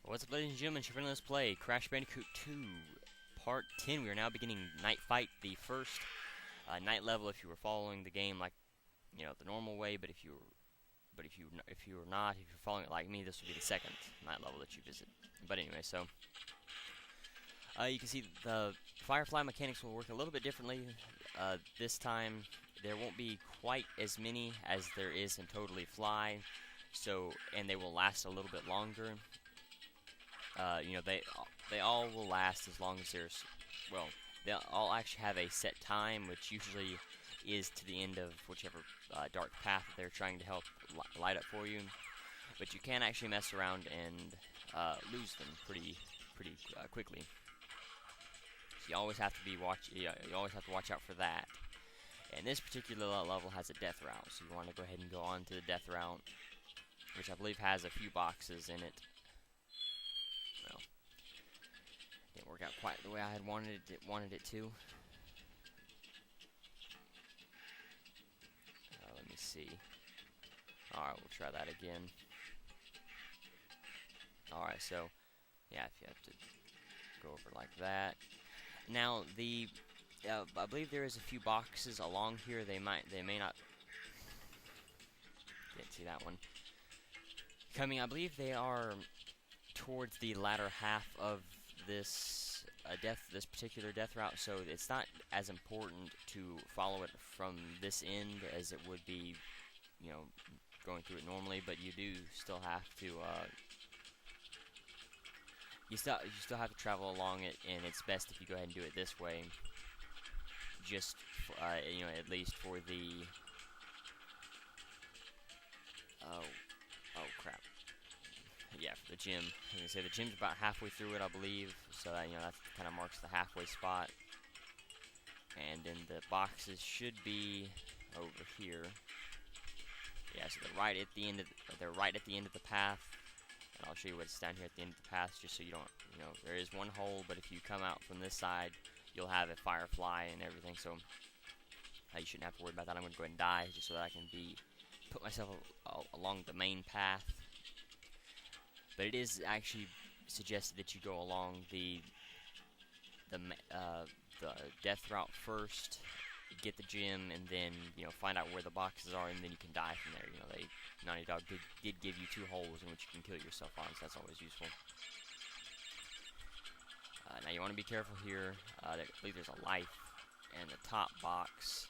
What's up, ladies and gentlemen? Let's play Crash Bandicoot 2, Part 10. We are now beginning Night Fight, the first night level. If you were following the game like the normal way, but if you were not, if you're following it like me, this will be the second night level that you visit. But anyway, so you can see the Firefly mechanics will work a little bit differently. This time there won't be quite as many as there is in Totally Fly, and they will last a little bit longer. They all will last as long as they'll all actually have a set time, which usually is to the end of whichever dark path that they're trying to help light up for you. But you can actually mess around and lose them pretty quickly. So you always have to you always have to watch out for that. And this particular level has a death route, so you want to go ahead and go on to the death route, which I believe has a few boxes in it. Well, didn't work out quite the way I had wanted it to. Let me see. Alright, we'll try that again. Alright, so yeah, if you have to go over like that. Now I believe there is a few boxes along here. They may not. Didn't see that one coming. I believe they are towards the latter half of this particular death route, so it's not as important to follow it from this end as it would be, going through it normally. But you do still have to, you still have to travel along it, and it's best if you go ahead and do it this way. Just, at least for the, oh crap. Yeah, for the gym. I'm gonna say the gym's about halfway through it, I believe. So that that kind of marks the halfway spot. And then the boxes should be over here. Yeah, so they're right at the end of the path. And I'll show you what's down here at the end of the path, just so you don't, there is one hole, but if you come out from this side, you'll have a Firefly and everything. So you shouldn't have to worry about that. I'm gonna go ahead and die just so that I can put myself along the main path. But it is actually suggested that you go along the death route first, get the gem, and then find out where the boxes are, and then you can die from there. Naughty Dog did give you 2 holes in which you can kill yourself on, so that's always useful. Now you want to be careful here. I believe there's a life in the top box.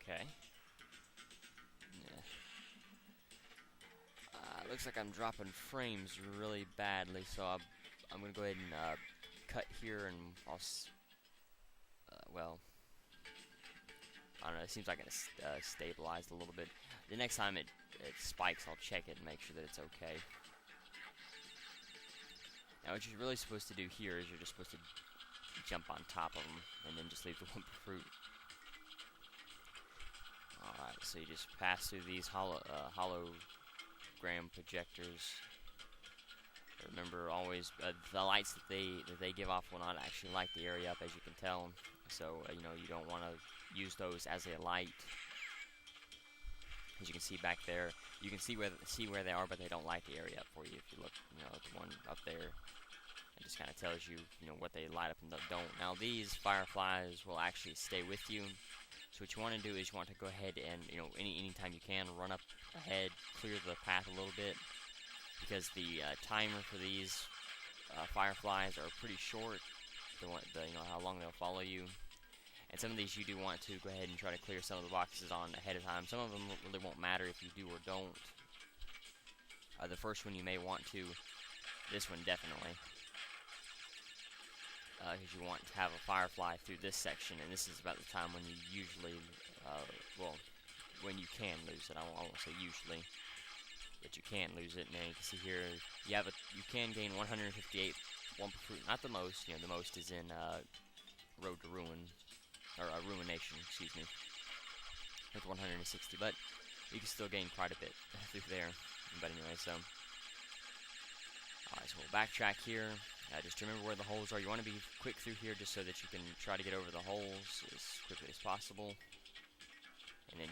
Okay. Yeah. Looks like I'm dropping frames really badly, so I'm going to go ahead and cut here, and I'll well, I don't know, it seems like it's stabilized a little bit. The next time it spikes, I'll check it and make sure that it's okay. Now what you're really supposed to do here is you're just supposed to jump on top of them and then just leave the one fruit. Alright, so you just pass through these hologram projectors. Remember, always the lights that they give off will not actually light the area up, as you can tell. So you don't want to use those as a light. As you can see back there, you can see where they are, but they don't light the area up for you. If you look, at the one up there, it just kind of tells you, what they light up and don't. Now these Fireflies will actually stay with you. So what you want to do is you want to go ahead and, anytime you can, run up ahead, clear the path a little bit, because the timer for these Fireflies are pretty short. How long they'll follow you. And some of these you do want to go ahead and try to clear some of the boxes on ahead of time. Some of them really won't matter if you do or don't. The first one you may want to. This one definitely. Because you want to have a Firefly through this section, and this is about the time when you usually, when you can lose it. I won't say usually, but you can lose it. And then you can see here, you can gain 158 one per fruit. Not the most. The most is in Road to Ruin, or Ruination, excuse me, with 160. But you can still gain quite a bit through there. But anyway, so alright, so we'll backtrack here. Just remember where the holes are. You want to be quick through here just so that you can try to get over the holes as quickly as possible. and then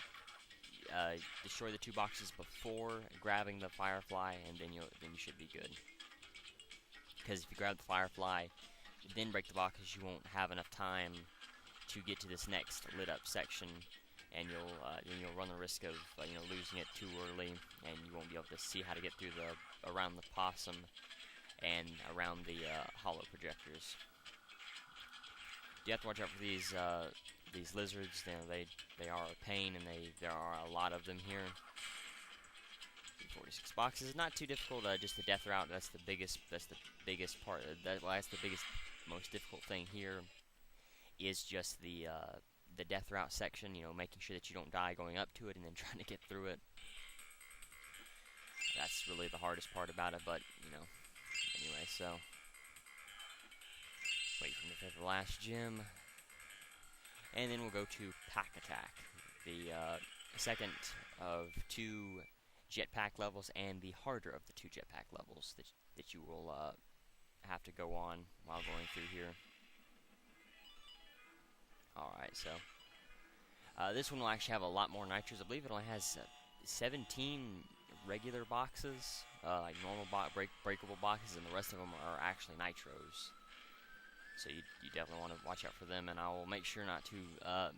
destroy the 2 boxes before grabbing the firefly, and then you should be good. Because if you grab the firefly, then break the boxes, you won't have enough time to get to this next lit up section, and you'll run the risk of losing it too early, and you won't be able to see how to get through around the possum and around the hollow projectors. You have to watch out for these lizards. They are a pain, and there are a lot of them here. 46 boxes is not too difficult. Just the death route. That's the biggest part. That's the biggest, most difficult thing here. Is just the death route section. Making sure that you don't die going up to it, and then trying to get through it. That's really the hardest part about it. But anyway, so. Wait for the last gym, and then we'll go to Pack Attack, the second of 2 jetpack levels, and the harder of the 2 jetpack levels that you will have to go on while going through here. Alright, so this one will actually have a lot more nitros. I believe it only has 17 regular boxes, like normal breakable boxes, and the rest of them are actually nitros. So you definitely want to watch out for them, and I will make sure not to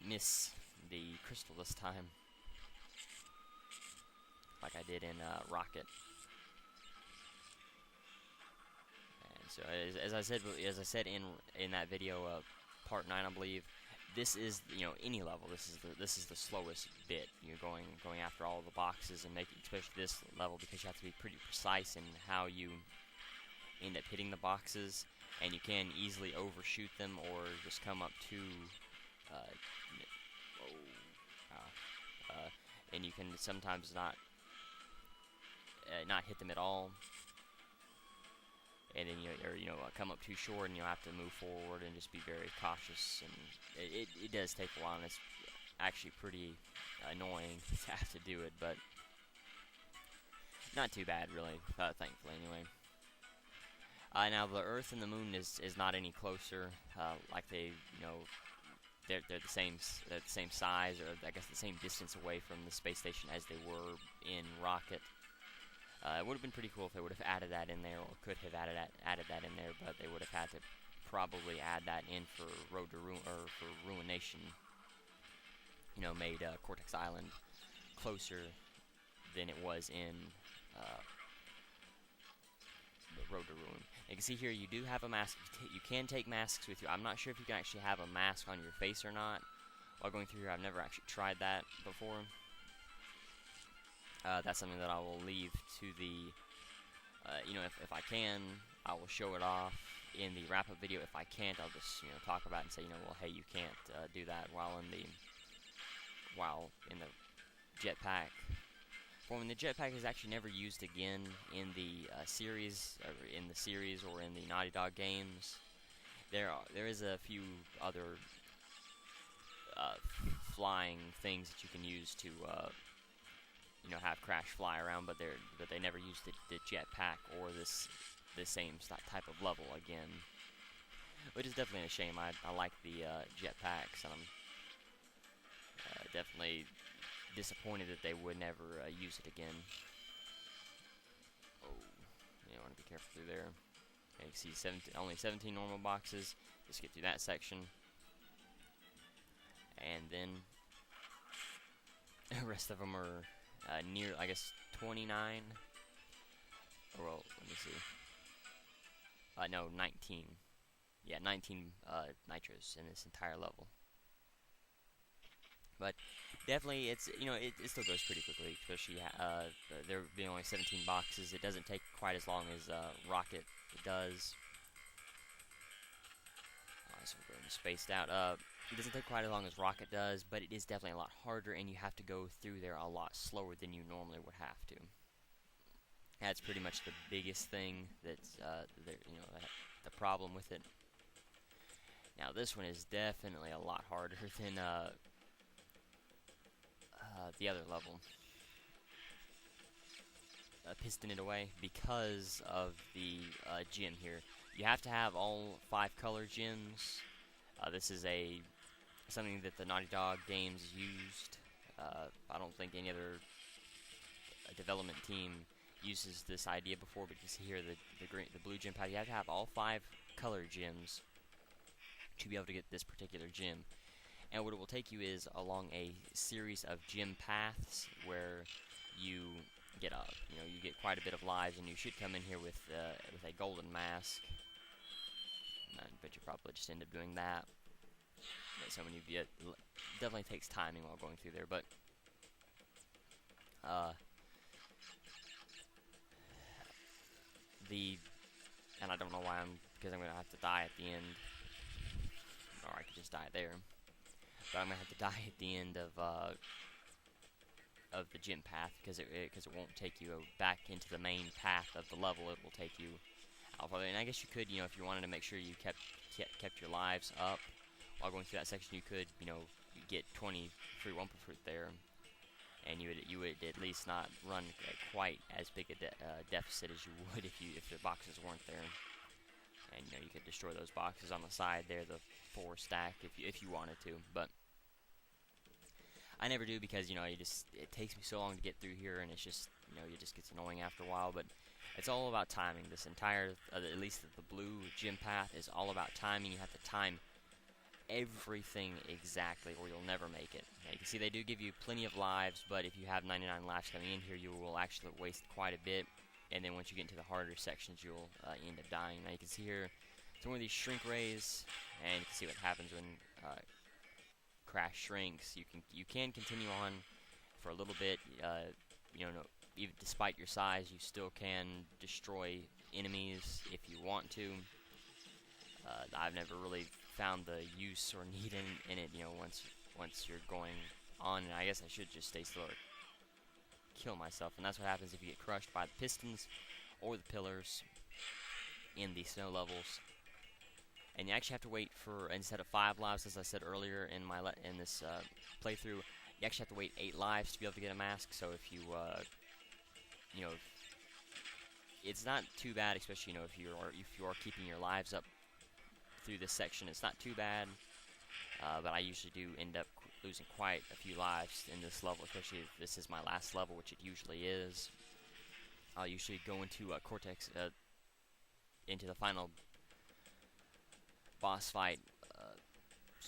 miss the crystal this time, like I did in Rocket. And so as I said in that video, part 9, I believe, this is any level. This is the slowest bit. You're going after all the boxes and making, especially this level, because you have to be pretty precise in how you end up hitting the boxes. And you can easily overshoot them, or just come up to, and you can sometimes not hit them at all, and then come up too short, and you'll have to move forward and just be very cautious. And it does take a while, and it's actually pretty annoying to have to do it, but not too bad, really, thankfully, anyway. Now the Earth and the Moon is not any closer. Like they're the same size, or I guess the same distance away from the space station as they were in Rocket. It would have been pretty cool if they would have added that in there, or could have added that in there, but they would have had to probably add that in for Road to Ruin, or for Ruination. Made Cortex Island closer than it was in Road to Ruin. You can see here you do have a mask. You can take masks with you. I'm not sure if you can actually have a mask on your face or not while going through here. I've never actually tried that before. That's something that I will leave to the, if I can, I will show it off in the wrap-up video. If I can't, I'll just, talk about it and say, well, hey, you can't do that while in the jetpack. When the jetpack is actually never used again in the series, or in the Naughty Dog games. There is a few other flying things that you can use to have Crash fly around, but they never used the jetpack or the same type of level again, which is definitely a shame. I like the jetpacks, and I'm definitely disappointed that they would never use it again. Oh, I want to be careful through there. Okay, you can see only 17 normal boxes. Just get through that section, and then the rest of them are near, I guess, 29. Or, well, let me see. No, 19. Yeah, 19 nitros in this entire level. But definitely, it still goes pretty quickly, especially there being only 17 boxes. It doesn't take quite as long as Rocket does. So we're going spaced out. It doesn't take quite as long as Rocket does, but it is definitely a lot harder, and you have to go through there a lot slower than you normally would have to. That's pretty much the biggest thing that's the problem with it. Now this one is definitely a lot harder than the other level. Piston it away because of the gem here. You have to have all 5 color gems. This is something that the Naughty Dog games used I don't think any other development team uses this idea before, but you see here the blue gym pad. You have to have all 5 color gems to be able to get this particular gym. And what it will take you is along a series of gym paths where you get you get quite a bit of lives, and you should come in here with a golden mask. But you probably just end up doing that. But so many of you, it definitely takes timing while going through there. But and I don't know why because I'm gonna have to die at the end, or I could just die there. But I'm gonna have to die at the end of the gym path because it won't take you back into the main path of the level. It will take you out farther. And I guess you could, if you wanted to make sure you kept your lives up while going through that section, you could, get 20 free Wumpa Fruit there, and you would at least not run quite as big a deficit as you would if the boxes weren't there. And you could destroy those boxes on the side there, the 4 stack, if you wanted to. But I never do because it takes me so long to get through here, and it's just it just gets annoying after a while. But it's all about timing. This entire, at least the blue gym path, is all about timing. You have to time everything exactly, or you'll never make it. Now, you can see they do give you plenty of lives, but if you have 99 lives coming in here, you will actually waste quite a bit. And then once you get into the harder sections, you'll end up dying. Now you can see here some of these shrink rays, and you can see what happens when Crash shrinks. You can continue on for a little bit. Even despite your size, you still can destroy enemies if you want to. I've never really found the use or need in it. Once you're going on, and I guess I should just stay still or kill myself. And that's what happens if you get crushed by the pistons or the pillars in the snow levels. And you actually have to wait for, instead of 5 lives, as I said earlier in this playthrough, you actually have to wait 8 lives to be able to get a mask. So if you it's not too bad, especially if you are keeping your lives up through this section. It's not too bad, but I usually do end up losing quite a few lives in this level, especially if this is my last level, which it usually is. I'll usually go into Cortex, into the final boss fight.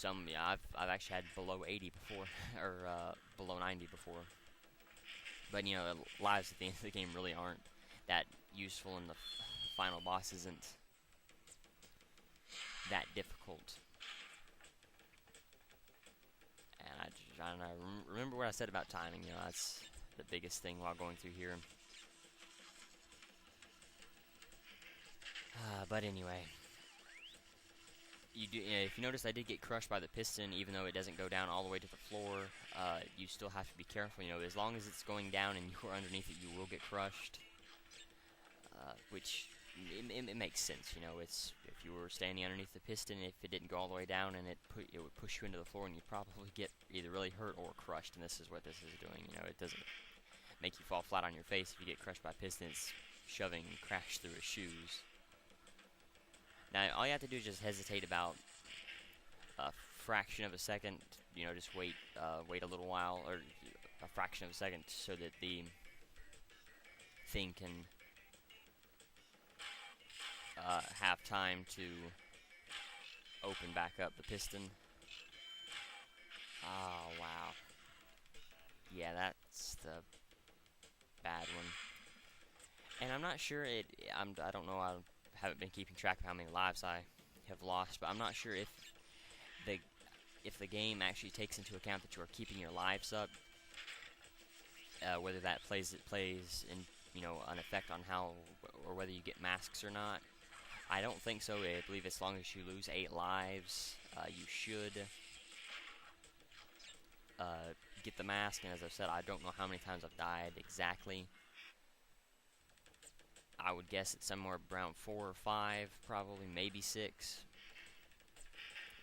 I've actually had below 80 before, or below 90 before. But lives at the end of the game really aren't that useful, and the final boss isn't that difficult. And I don't know, remember what I said about timing. That's the biggest thing while going through here. But anyway, if you notice, I did get crushed by the piston, even though it doesn't go down all the way to the floor. You still have to be careful. As long as it's going down and you are underneath it, you will get crushed. Which it makes sense. It's if you were standing underneath the piston, if it didn't go all the way down, and it would push you into the floor, and you'd probably get either really hurt or crushed. And this is what this is doing. It doesn't make you fall flat on your face if you get crushed by piston. It's shoving Crash through his shoes. Now, all you have to do is just hesitate about a fraction of a second. Just wait a little while, or a fraction of a second, so that the thing can have time to open back up the piston. Oh, wow. Yeah, that's the bad one. And I'm not sure I don't know, I haven't been keeping track of how many lives I have lost, but I'm not sure if the game actually takes into account that you are keeping your lives up, whether that plays in an effect on how, or whether you get masks or not. I don't think so. I believe as long as you lose 8 lives, you should get the mask. And as I've said, I don't know how many times I've died exactly. I would guess it's somewhere around 4 or 5, probably, maybe 6.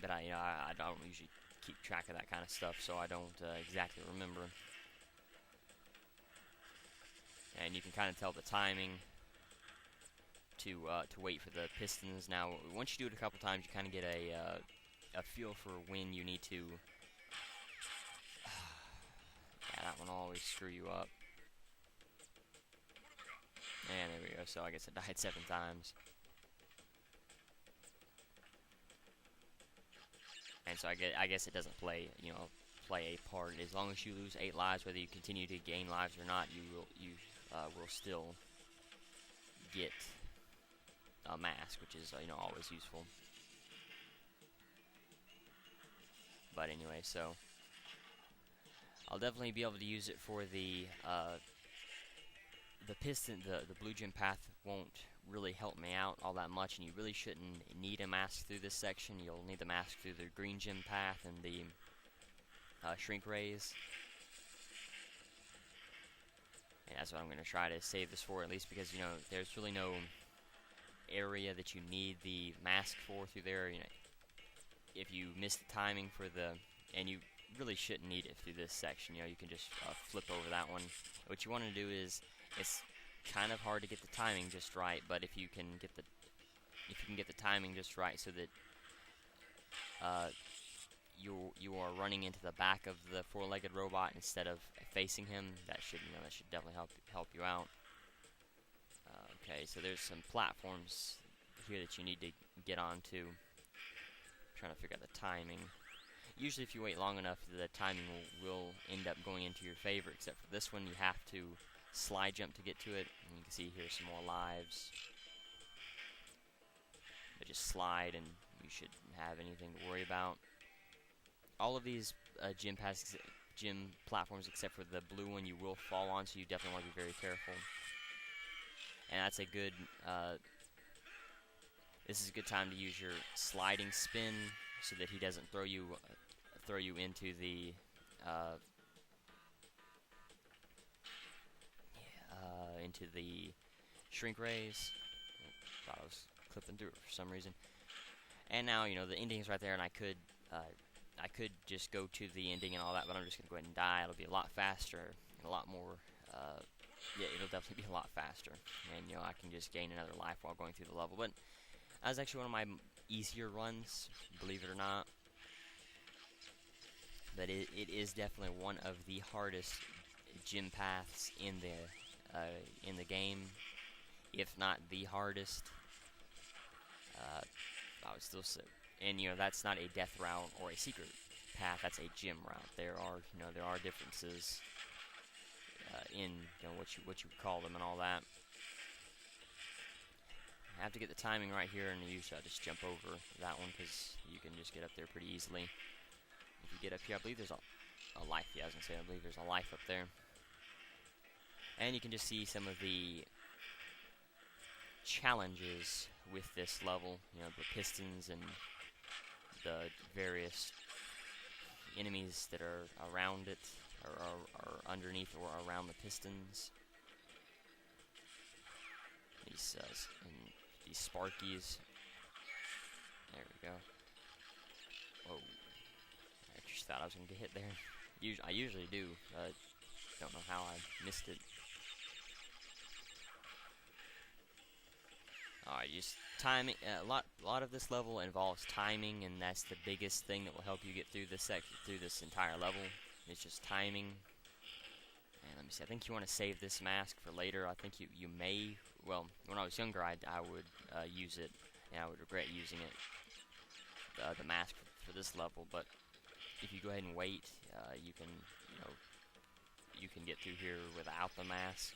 But I don't usually keep track of that kind of stuff, so I don't exactly remember. And you can kind of tell the timing to wait for the pistons. Now, once you do it a couple times, you kind of get a feel for when you need to really screw you up. And there we go. So I guess it died 7 times. And so I guess it doesn't play a part. As long as you lose 8 lives, whether you continue to gain lives or not, you will still get a mask, which is always useful. But anyway, so I'll definitely be able to use it for the piston. The blue gym path won't really help me out all that much, and you really shouldn't need a mask through this section. You'll need the mask through the green gym path and the shrink rays. And that's what I'm going to try to save this for, at least because there's really no area that you need the mask for through there. If you miss the timing for and you really shouldn't need it through this section. You can just flip over that one. What you want to do is, it's kind of hard to get the timing just right, but if you can get the timing just right, so that you are running into the back of the 4-legged robot instead of facing him, that should definitely help you out. Okay, so there's some platforms here that you need to get onto. Trying to figure out the timing. Usually if you wait long enough, the timing will end up going into your favor, except for this one you have to slide jump to get to it. And you can see here some more lives. But just slide and you shouldn't have anything to worry about. All of these gym platforms except for the blue one you will fall on, so you definitely want to be very careful. And that's a good this is a good time to use your sliding spin so that he doesn't throw you into the shrink rays. Thought I was clipping through it for some reason. And now the ending's right there, and I could just go to the ending and all that, but I'm just gonna go ahead and die. It'll be a lot faster and a lot more. Yeah, it'll definitely be a lot faster, and I can just gain another life while going through the level. But that was actually one of my easier runs, believe it or not. But it is definitely one of the hardest gym paths in the game, if not the hardest. I would still say, and that's not a death route or a secret path. That's a gym route. There are differences in what you would call them and all that. I have to get the timing right here, and usually I just jump over that one because you can just get up there pretty easily. If you get up here, I believe there's a life. Yeah, I was gonna say I believe there's a life up there, and you can just see some of the challenges with this level. The pistons and the various enemies that are around it, or are underneath or around the pistons. These Sparkies. There we go. Whoa. I just thought I was going to get hit there. I usually do. Don't know how I missed it. Alright, just timing. A lot of this level involves timing, and that's the biggest thing that will help you get through this entire level. It's just timing. And let me see. I think you want to save this mask for later. I think you may. Well, when I was younger, I would use it, and I would regret using it, the mask for this level. But if you go ahead and wait, you can get through here without the mask.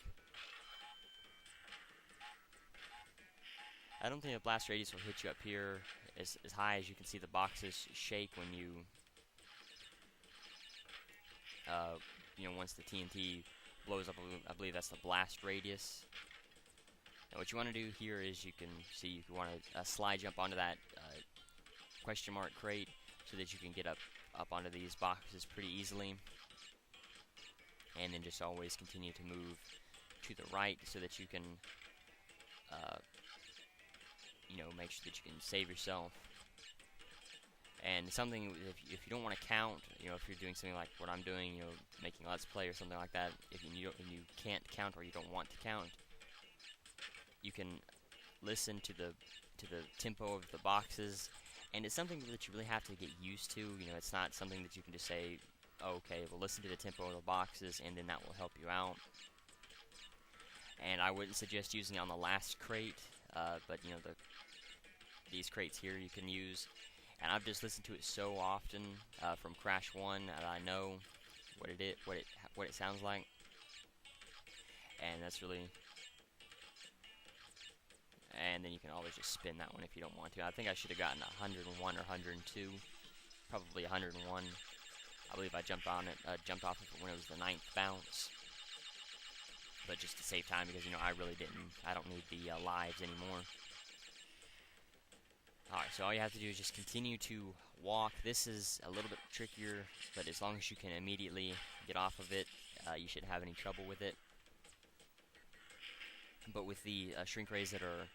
I don't think the blast radius will hit you up here as high. As you can see, the boxes shake when you once the TNT blows up. I believe that's the blast radius. Now what you want to do here is you can see if you want to slide jump onto that question mark crate so that you can get up onto these boxes pretty easily, and then just always continue to move to the right so that you can make sure that you can save yourself. And something, if you don't want to count, if you're doing something like what I'm doing, making Let's Play or something like that, if you can't count or you don't want to count, you can listen to the tempo of the boxes, and it's something that you really have to get used to. It's not something that you can just say, okay, well, listen to the tempo of the boxes, and then that will help you out. And I wouldn't suggest using it on the last crate, but you know, these crates here you can use. And I've just listened to it so often from Crash 1 that I know what it sounds like, and that's really. And then you can always just spin that one if you don't want to. I think I should have gotten 101 or 102, probably 101. I believe I jumped off of it when it was the 9th bounce. But just to save time, because, you know, I don't need the lives anymore. Alright, so all you have to do is just continue to walk. This is a little bit trickier, but as long as you can immediately get off of it, you shouldn't have any trouble with it. But with the shrink rays that are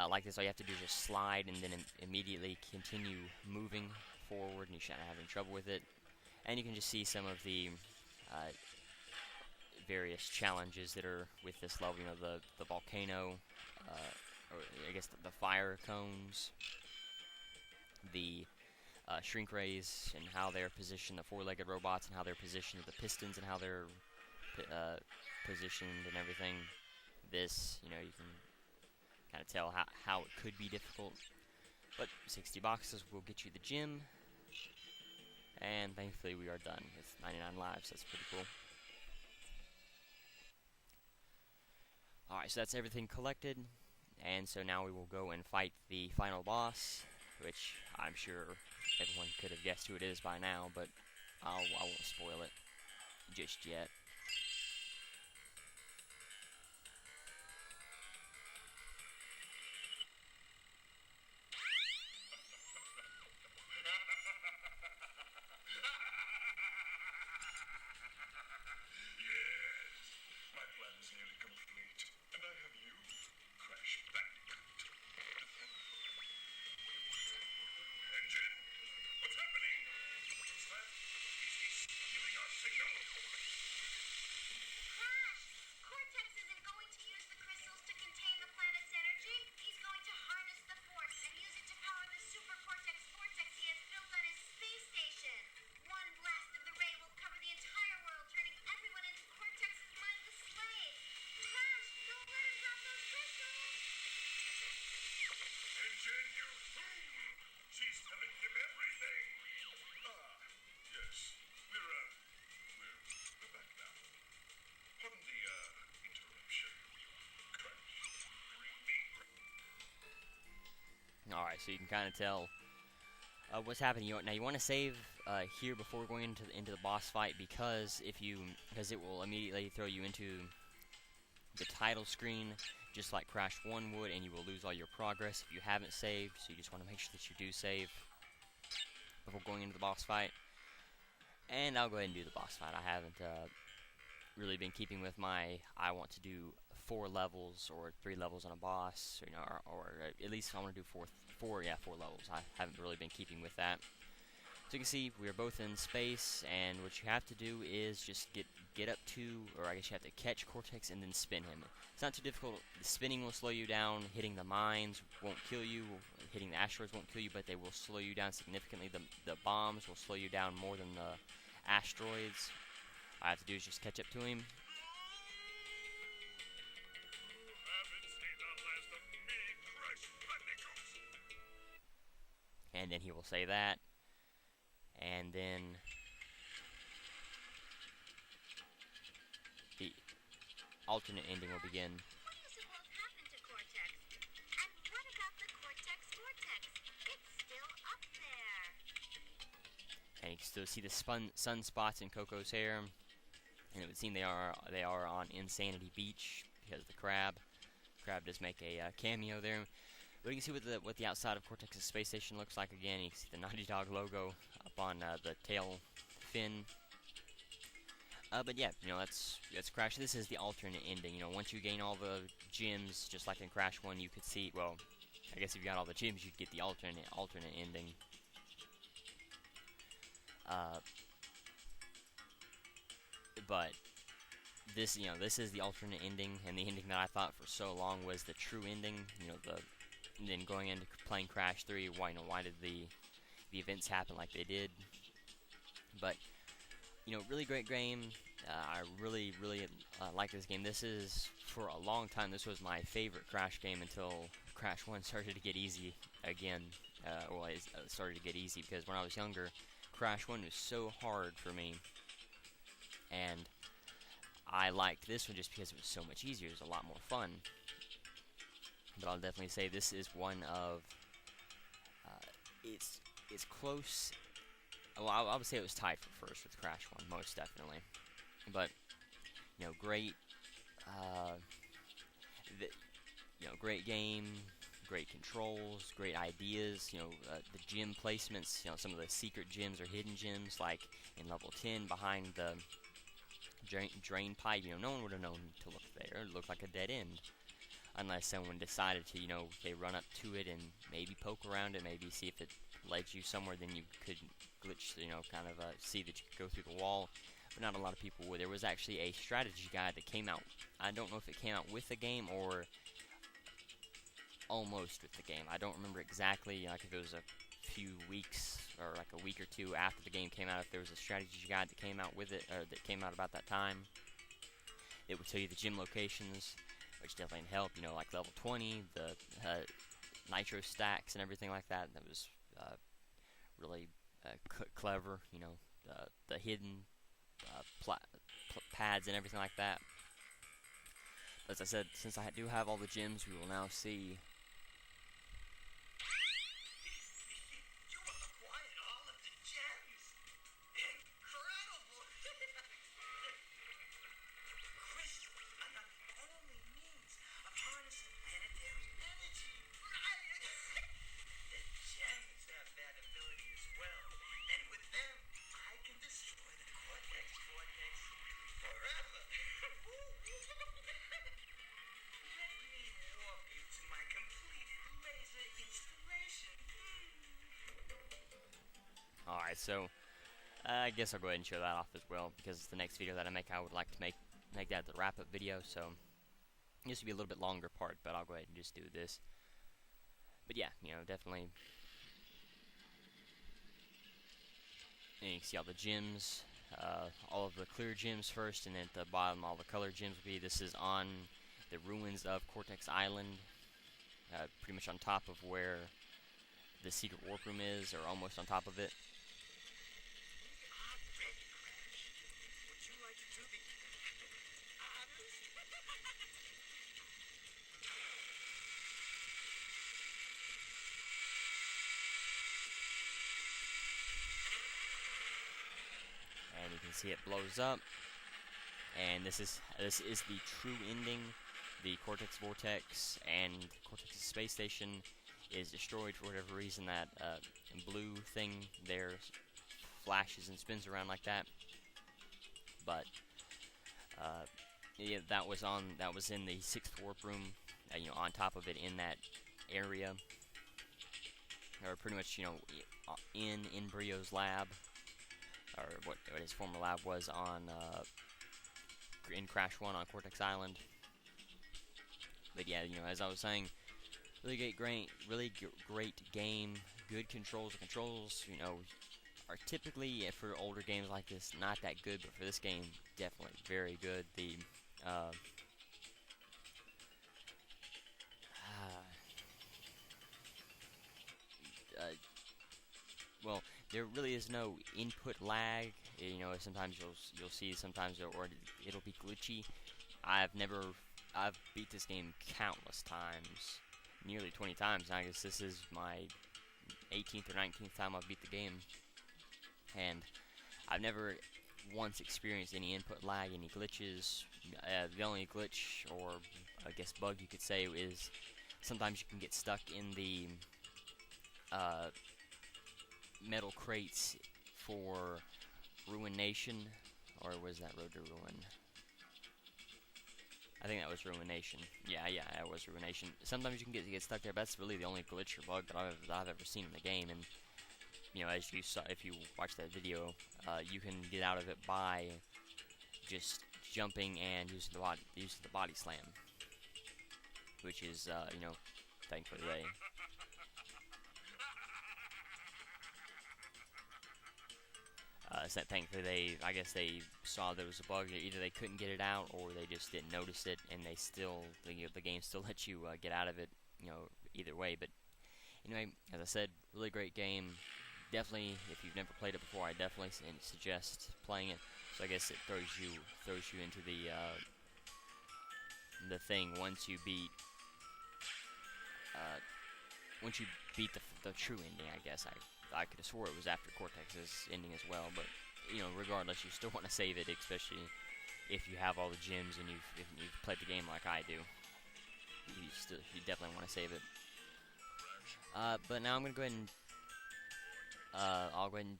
like this, all you have to do is just slide and then immediately continue moving forward, and you shouldn't have any trouble with it. And you can just see some of the various challenges that are with this level. You know, the volcano, or I guess the fire cones, the shrink rays, and how they're positioned, the four-legged robots, and how they're positioned, the pistons, and how they're positioned, and everything. This, you know, you can kind of tell how it could be difficult. But 60 boxes will get you the gym, and thankfully we are done with 99 lives. That's pretty cool. Alright, so that's everything collected, and so now we will go and fight the final boss, which I'm sure everyone could have guessed who it is by now, but I won't spoil it just yet. Alright, so you can kind of tell what's happening. Now you want to save here before going into the boss fight, because it will immediately throw you into the title screen, just like Crash 1 would, and you will lose all your progress if you haven't saved. So you just want to make sure that you do save before going into the boss fight. And I'll go ahead and do the boss fight. I haven't really been keeping with I want to do 4 levels or 3 levels on a boss, you know, or at least I want to do 4 levels. I haven't really been keeping with that. So you can see we are both in space, and what you have to do is just get up to, or I guess you have to catch Cortex and then spin him. It's not too difficult. The spinning will slow you down. Hitting the mines won't kill you. Hitting the asteroids won't kill you, but they will slow you down significantly. The bombs will slow you down more than the asteroids. All I have to do is just catch up to him. And then he will say that. And then the alternate ending will begin. What is it what happened to Cortex? And what about the Cortex vortex? It's still up there. And you can still see the sunspots in Coco's hair. And it would seem they are on Insanity Beach because of the crab. Crab does make a cameo there. But you can see what the outside of Cortex's space station looks like again. You can see the Naughty Dog logo up on the tail fin. But yeah, you know, that's Crash. This is the alternate ending. You know, once you gain all the gems, just like in Crash 1, you could see. Well, I guess if you got all the gems, you'd get the alternate ending. But this is the alternate ending, and the ending that I thought for so long was the true ending. You know, and then going into playing Crash 3, why did the events happen like they did? But really great game. I really, really like this game. This is, for a long time, this was my favorite Crash game until Crash 1 started to get easy again. Well, it started to get easy because when I was younger, Crash 1 was so hard for me. And I liked this one just because it was so much easier. It was a lot more fun. But I'll definitely say this is one of, it's close. Well, I would say it was tied for first with Crash 1, most definitely. But, great, great game, great controls, great ideas, the gym placements, some of the secret gyms or hidden gyms, like in level 10 behind the drain pipe, no one would have known to look there. It looked like a dead end. Unless someone decided to, they run up to it and maybe poke around it, maybe see if it led you somewhere, then you could glitch, kind of see that you could go through the wall. But not a lot of people would. There was actually a strategy guide that came out. I don't know if it came out with the game or almost with the game. I don't remember exactly, like if it was a few weeks or like a week or two after the game came out, if there was a strategy guide that came out with it, or that came out about that time. It would tell you the gym locations, which definitely helped, like level 20, the nitro stacks and everything like that. That was really clever, the hidden pads and everything like that. But as I said, since I do have all the gyms, we will now see. Alright, so I guess I'll go ahead and show that off as well, because the next video that I make, I would like to make that the wrap-up video, so this will be a little bit longer part, but I'll go ahead and just do this. But yeah, definitely. And you can see all the gyms, all of the clear gyms first, and then at the bottom all the color gyms will be. This is on the ruins of Cortex Island, pretty much on top of where the secret warp room is, or almost on top of it. And you can see it blows up, and this is the true ending. The Cortex Vortex and Cortex's space station is destroyed for whatever reason. That blue thing there flashes and spins around like that. But yeah, that was in the 6th warp room, on top of it in that area, or pretty much in Brio's lab, or what his former lab was on in Crash 1 on Cortex Island. But yeah, as I was saying, really great game, good controls. The controls, are typically, for older games like this, not that good, but for this game, definitely very good. The well, there really is no input lag. Sometimes you'll see, sometimes or it'll be glitchy. I've beat this game countless times, nearly 20 times. I guess this is my 18th or 19th time I've beat the game, and I've never once experienced any input lag, any glitches. The only glitch, or I guess bug you could say, is sometimes you can get stuck in the metal crates for Ruin Nation, or was that Road to Ruin? I think that was Ruination. Yeah, that was Ruination. Sometimes you can get stuck there, but that's really the only glitch or bug that I've ever seen in the game. And as you saw, if you watch that video, you can get out of it by just jumping and using the body slam, which is thankfully So thankfully I guess they saw there was a bug. Either they couldn't get it out, or they just didn't notice it, and the game still lets you get out of it. Either way. But anyway, as I said, really great game. Definitely, if you've never played it before, I definitely suggest playing it. So I guess it throws you into the thing once you beat the true ending. I guess I could have swore it was after Cortex's ending as well, but regardless, you still want to save it, especially if you have all the gems and if you've played the game like I do. You definitely want to save it. But now I'm gonna go ahead and I'll go ahead and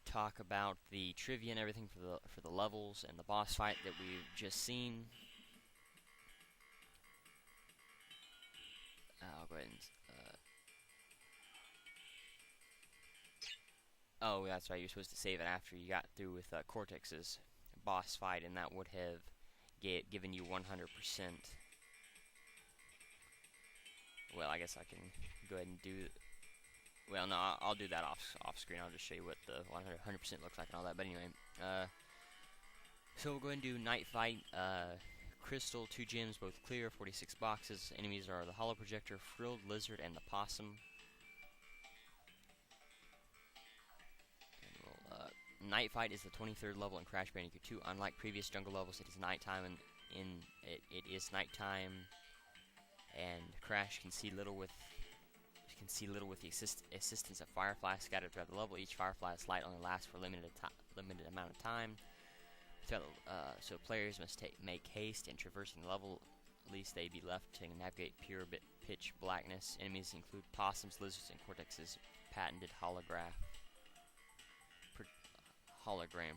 talk about the trivia and everything for the levels and the boss fight that we've just seen. I'll go ahead and oh, that's right, you're supposed to save it after you got through with Cortex's boss fight, and that would have given you 100%. Well, I guess I can go ahead and do. Well, no, I'll do that off screen. I'll just show you what the 100% looks like and all that. But anyway, so we'll go ahead and do Night Fight. Crystal, 2 gems, both clear, 46 boxes. Enemies are the Hollow Projector, Frilled Lizard, and the Possum. Night Fight is the 23rd level in Crash Bandicoot 2. Unlike previous jungle levels, it is nighttime, and it is nighttime, and Crash can see little with the assistance of fireflies scattered throughout the level. Each firefly's light only lasts for a limited amount of time. So players must make haste in traversing the level, least they be left to navigate pure pitch blackness. Enemies include possums, lizards, and Cortex's patented hologram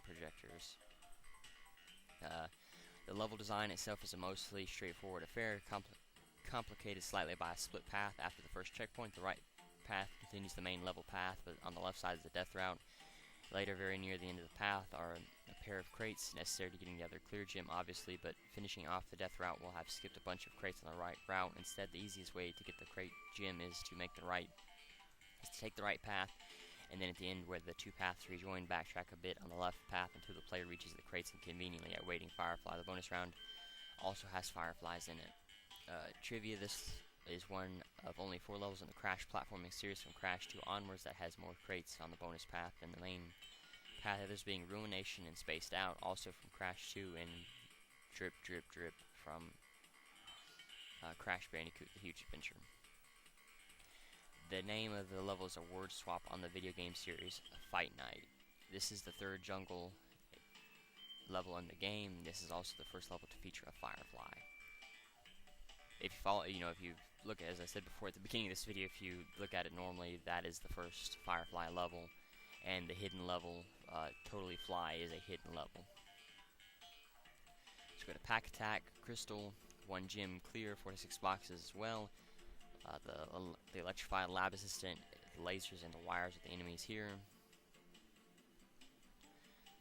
projectors. The level design itself is a mostly straightforward affair, complicated slightly by a split path. After the first checkpoint, the right path continues the main level path, but on the left side is the death route. Later, very near the end of the path, are a pair of crates necessary to getting the other clear gem, obviously, but finishing off the death route will have skipped a bunch of crates on the right route. Instead, the easiest way to get the crate gem is to take the right path, and then at the end where the 2 paths rejoin, backtrack a bit on the left path until the player reaches the crates and conveniently awaiting Firefly. The bonus round also has fireflies in it. Trivia: this is one of only 4 levels in the Crash platforming series from Crash 2 onwards that has more crates on the bonus path than the main path, others being Ruination and Spaced Out, also from Crash 2, and Drip Drip Drip from Crash Bandicoot: The Huge Adventure. The name of the level is a word swap on the video game series Fight Night. This is the 3rd jungle level in the game. This is also the first level to feature a firefly. If you look at, as I said before at the beginning of this video, if you look at it normally, that is the first firefly level, and the hidden level, Totally Fly, is a hidden level. Let's go to Pack Attack. Crystal, 1 gem clear, 46 boxes as well. The electrified lab assistant, the lasers and the wires of the enemies here.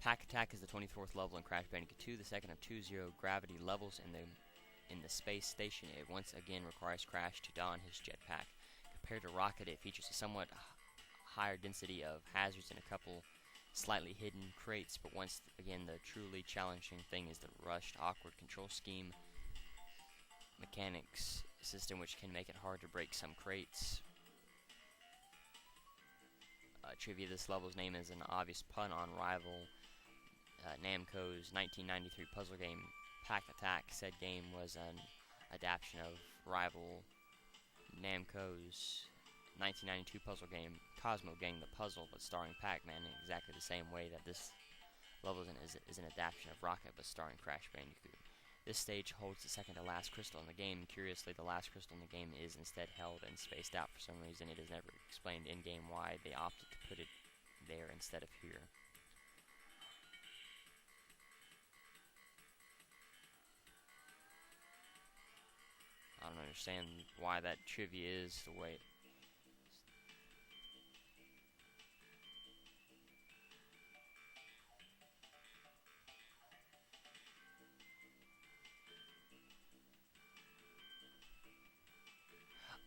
Pack Attack is the 24th level in Crash Bandicoot 2, the second of 2 zero-gravity levels in the space station. It once again requires Crash to don his jetpack. Compared to Rocket, it features a somewhat higher density of hazards and a couple slightly hidden crates, but once again the truly challenging thing is the rushed, awkward control scheme mechanics system, which can make it hard to break some crates. Trivia: this level's name is an obvious pun on rival Namco's 1993 puzzle game Pack Attack. Said game was an adaptation of rival Namco's 1992 puzzle game Cosmo Gang the Puzzle, but starring Pac-Man in exactly the same way that this level is an adaptation of Rocket, but starring Crash Bandicoot. This stage holds the second to last crystal in the game. Curiously, the last crystal in the game is instead held and spaced out for some reason. It is never explained in-game why they opted to put it there instead of here. I don't understand why that trivia is the way.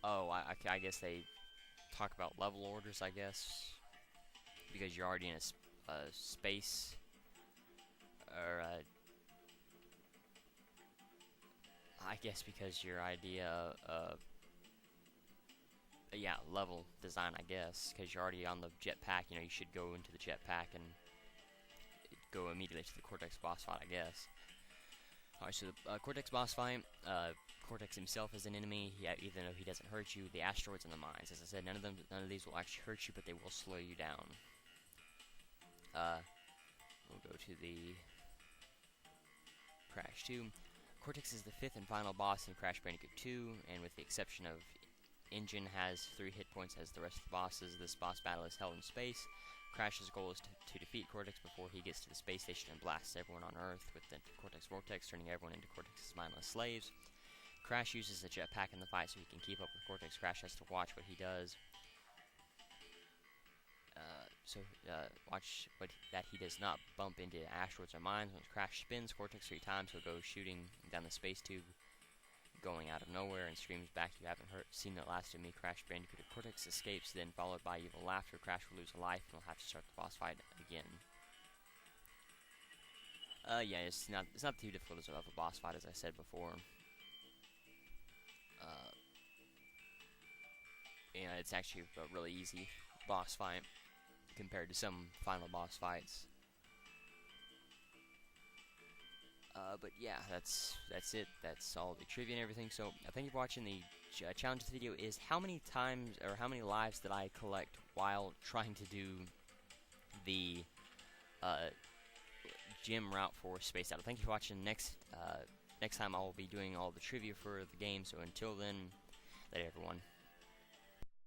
Oh, I guess they talk about level orders, I guess, because you're already in space, or I guess because your idea yeah, level design, I guess, because you're already on the jetpack, you know, you should go into the jetpack and go immediately to the Cortex boss fight, I guess. Alright, so the Cortex boss fight, Cortex himself is an enemy, even though he doesn't hurt you. The asteroids and the mines, as I said, none of these will actually hurt you, but they will slow you down. We'll go to the Crash 2. Cortex is the 5th and final boss in Crash Bandicoot 2, and with the exception of Engine has 3 hit points as the rest of the bosses. This boss battle is held in space. Crash's goal is to defeat Cortex before he gets to the space station and blasts everyone on Earth with the Cortex Vortex, turning everyone into Cortex's mindless slaves. Crash uses a jetpack in the fight so he can keep up with Cortex. Crash has to watch what he does. Watch that he does not bump into asteroids or mines. When Crash spins Cortex 3 times, he'll go shooting down the space tube, going out of nowhere, and screams back, "You haven't seen the last of me, Crash Bandicoot." Cortex escapes, then followed by evil laughter. Crash will lose a life and will have to start the boss fight again. Yeah, it's not too difficult of a boss fight, as I said before. Yeah, it's actually a really easy boss fight compared to some final boss fights. But yeah, that's it. That's all the trivia and everything. So thank you for watching. The challenge of the video is how many times or how many lives did I collect while trying to do the gym route for Space Battle. Thank you for watching. Next time I will be doing all the trivia for the game. So until then, later everyone.